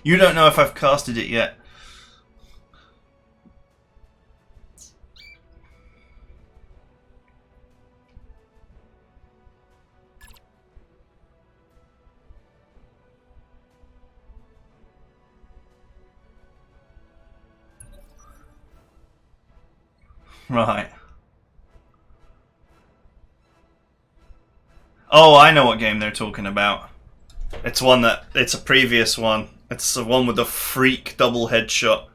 You don't know if I've casted it yet. Right. Oh, I know what game they're talking about. It's a previous one. It's the one with the freak double headshot.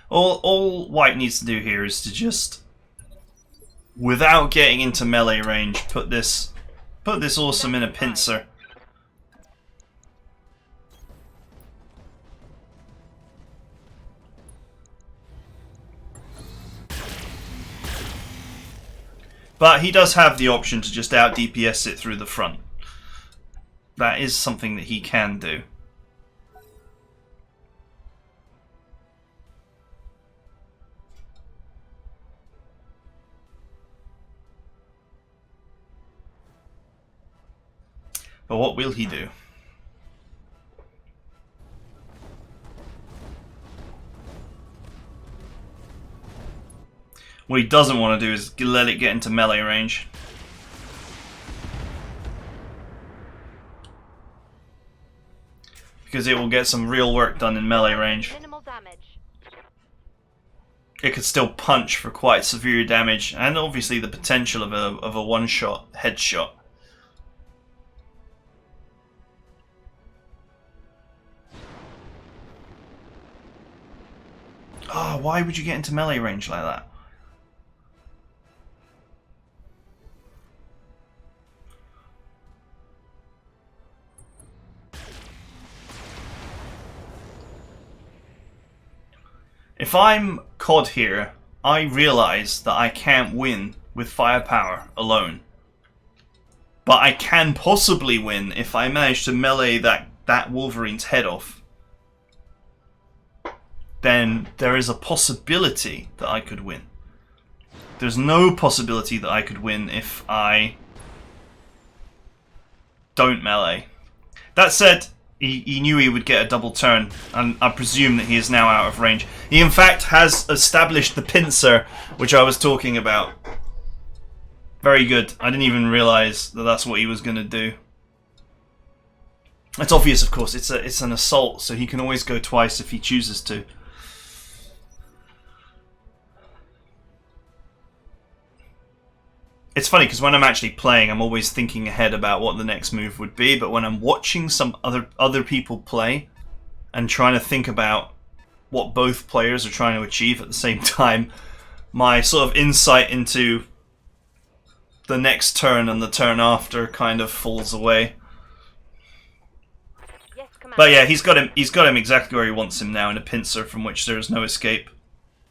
All White needs to do here is to just, without getting into melee range, put this awesome in a pincer. But he does have the option to just out DPS it through the front. That is something that he can do. But what will he do? What he doesn't want to do is let it get into melee range. Because it will get some real work done in melee range. Minimal damage. It could still punch for quite severe damage, and obviously the potential of a one-shot headshot. Oh, why would you get into melee range like that? If I'm COD here, I realise that I can't win with firepower alone. But I can possibly win if I manage to melee that Wolverine's head off. Then there is a possibility that I could win. There's no possibility that I could win if I don't melee. That said, he knew he would get a double turn, and I presume that he is now out of range. He in fact has established the pincer, which I was talking about. Very good. I didn't even realise that that's what he was going to do. It's obvious, of course. It's an assault, so he can always go twice if he chooses to. It's funny because when I'm actually playing, I'm always thinking ahead about what the next move would be, but when I'm watching some other people play and trying to think about what both players are trying to achieve at the same time, my sort of insight into the next turn and the turn after kind of falls away. Yes, But yeah, he's got him exactly where he wants him now, in a pincer from which there is no escape.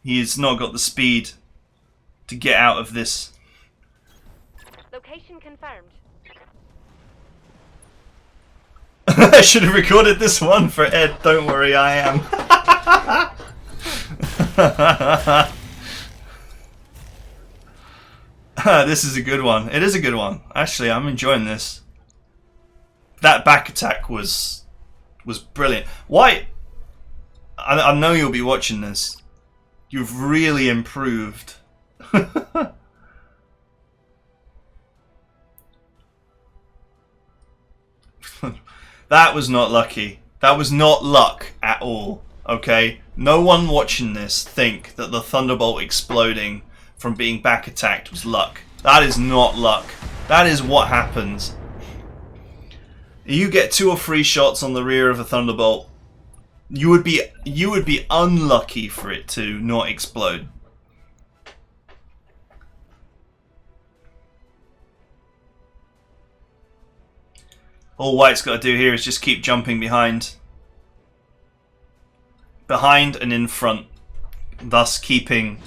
He's not got the speed to get out of this. Location confirmed. I should have recorded this one for Ed. Don't worry, I am. This is a good one. It is a good one. Actually, I'm enjoying this. That back attack was brilliant. White, I know you'll be watching this. You've really improved. That was not lucky. That was not luck at all, okay? No one watching this think that the Thunderbolt exploding from being back attacked was luck. That is not luck. That is what happens. You get 2 or 3 shots on the rear of a Thunderbolt, you would be unlucky for it to not explode. All White's got to do here is just keep jumping behind and in front, thus keeping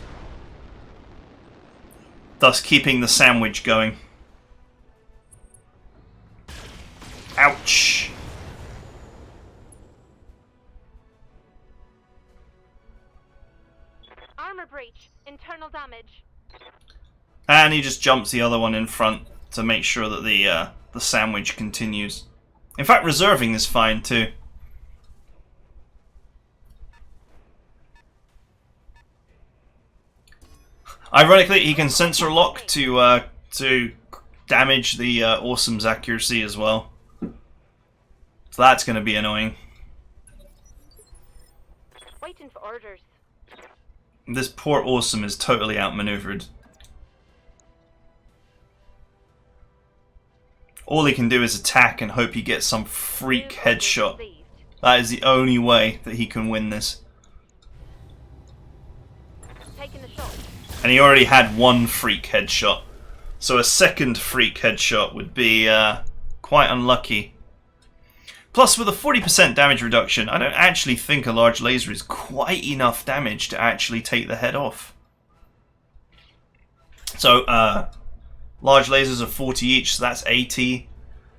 the sandwich going. Ouch. Armor breach. Internal damage. And he just jumps the other one in front to make sure that the sandwich continues. In fact, reserving is fine too. Ironically, he can sensor lock to damage the Awesome's accuracy as well. So that's going to be annoying. Waiting for orders. This poor Awesome is totally outmaneuvered. All he can do is attack and hope he gets some freak headshot. That is the only way that he can win this. And he already had one freak headshot. So a second freak headshot would be quite unlucky. Plus, with a 40% damage reduction, I don't actually think a large laser is quite enough damage to actually take the head off. So, large lasers are 40 each, so that's 80.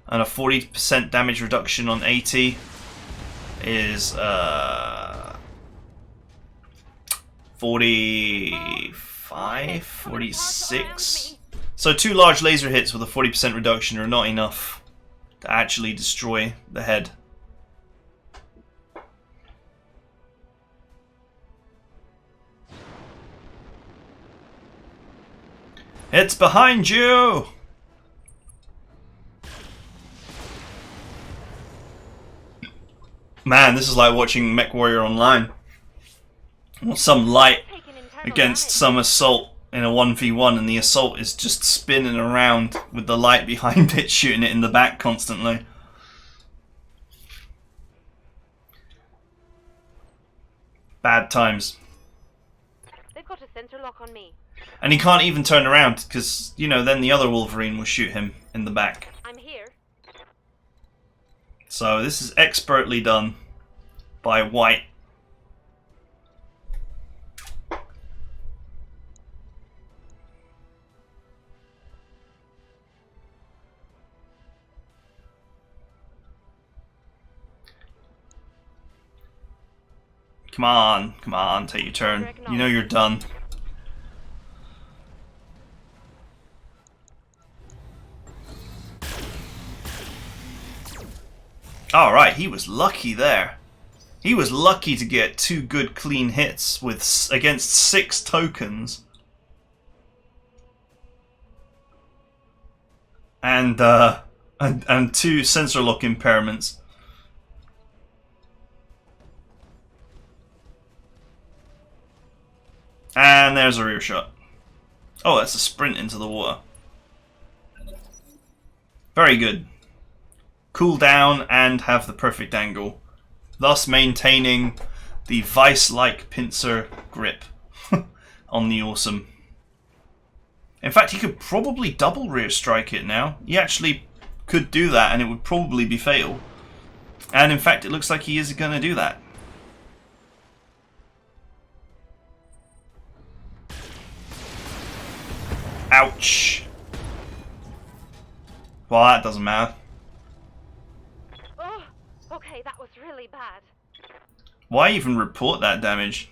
And a 40% damage reduction on 80 is 45, 46. So 2 large laser hits with a 40% reduction are not enough to actually destroy the head. It's behind you! Man, this is like watching MechWarrior Online. Some light against some assault in a 1v1, and the assault is just spinning around with the light behind it, shooting it in the back constantly. Bad times. They've got a sensor lock on me. And he can't even turn around, because, you know, then the other Wolverine will shoot him in the back. I'm here. So this is expertly done by White. Come on, take your turn. You know you're done. Alright, he was lucky there. He was lucky to get 2 good clean hits with against 6 tokens. And 2 sensor lock impairments. And there's a rear shot. Oh, that's a sprint into the water. Very good. Cool down and have the perfect angle, thus maintaining the vice-like pincer grip on the Awesome. In fact, he could probably double rear strike it now. He actually could do that and it would probably be fatal. And in fact, it looks like he is going to do that. Ouch. Well, that doesn't matter. Oh, okay, that was really bad. Why even report that damage?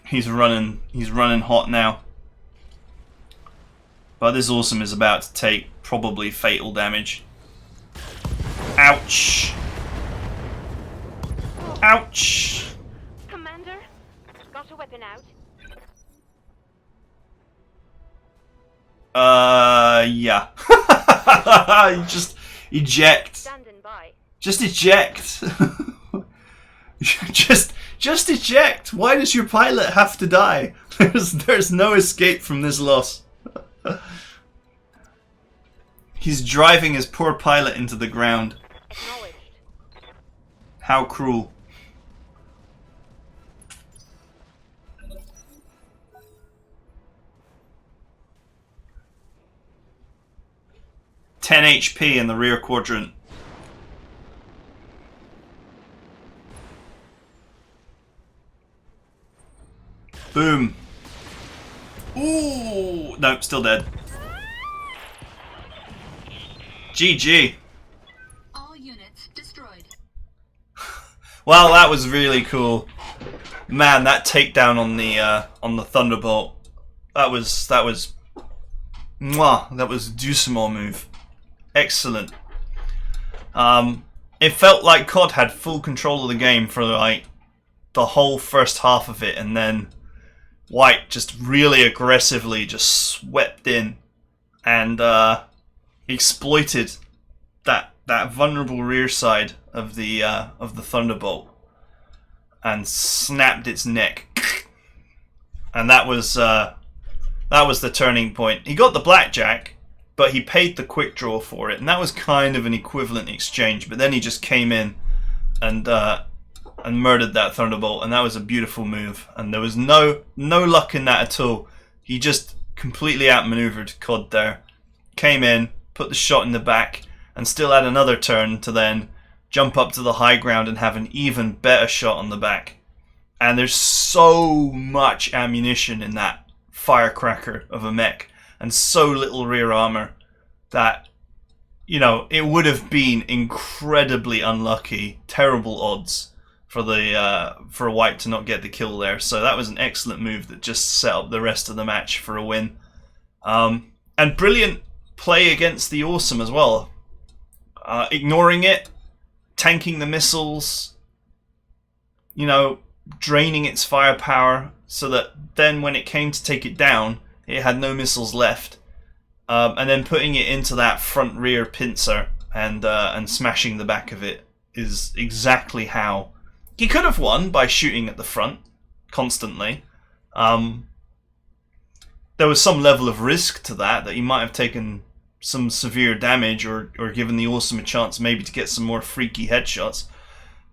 He's running hot now. But this Awesome is about to take probably fatal damage. Ouch. Ouch. Commander, got a weapon out. Yeah. Just eject. Standing by. Just eject. just eject. Why does your pilot have to die? There's no escape from this loss. He's driving his poor pilot into the ground. Acknowledged. How cruel. $10 HP in the rear quadrant. Boom. Ooh, nope, still dead. GG. All units destroyed. Well, that was really cool. Man, that takedown on the Thunderbolt. That was mwah, that was doucement move. Excellent. It felt like COD had full control of the game for like the whole first half of it, and then White just really aggressively just swept in and exploited that vulnerable rear side of the Thunderbolt and snapped its neck. And that was the turning point. He got the blackjack, but he paid the quick draw for it, and that was kind of an equivalent exchange. But then he just came in and and murdered that Thunderbolt, and that was a beautiful move. And there was no luck in that at all. He just completely outmaneuvered COD there. Came in, put the shot in the back, and still had another turn to then jump up to the high ground and have an even better shot on the back. And there's so much ammunition in that firecracker of a mech, and so little rear armor that, you know, it would have been incredibly unlucky, terrible odds for a White to not get the kill there. So that was an excellent move that just set up the rest of the match for a win. And brilliant play against the Awesome as well. Ignoring it, tanking the missiles, you know, draining its firepower so that then when it came to take it down, it had no missiles left. And then putting it into that front rear pincer and smashing the back of it is exactly how he could have won, by shooting at the front constantly. There was some level of risk to that he might have taken some severe damage or given the Awesome a chance maybe to get some more freaky headshots.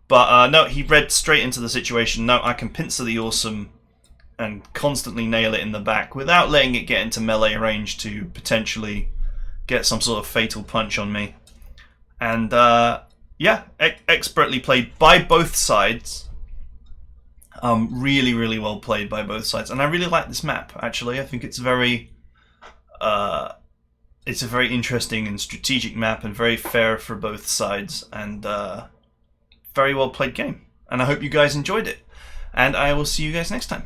But no, he read straight into the situation. No, I can pincer the Awesome and constantly nail it in the back without letting it get into melee range to potentially get some sort of fatal punch on me. And yeah, expertly played by both sides. Really, really well played by both sides, and I really like this map. Actually, I think it's a very interesting and strategic map, and very fair for both sides, and very well played game. And I hope you guys enjoyed it. And I will see you guys next time.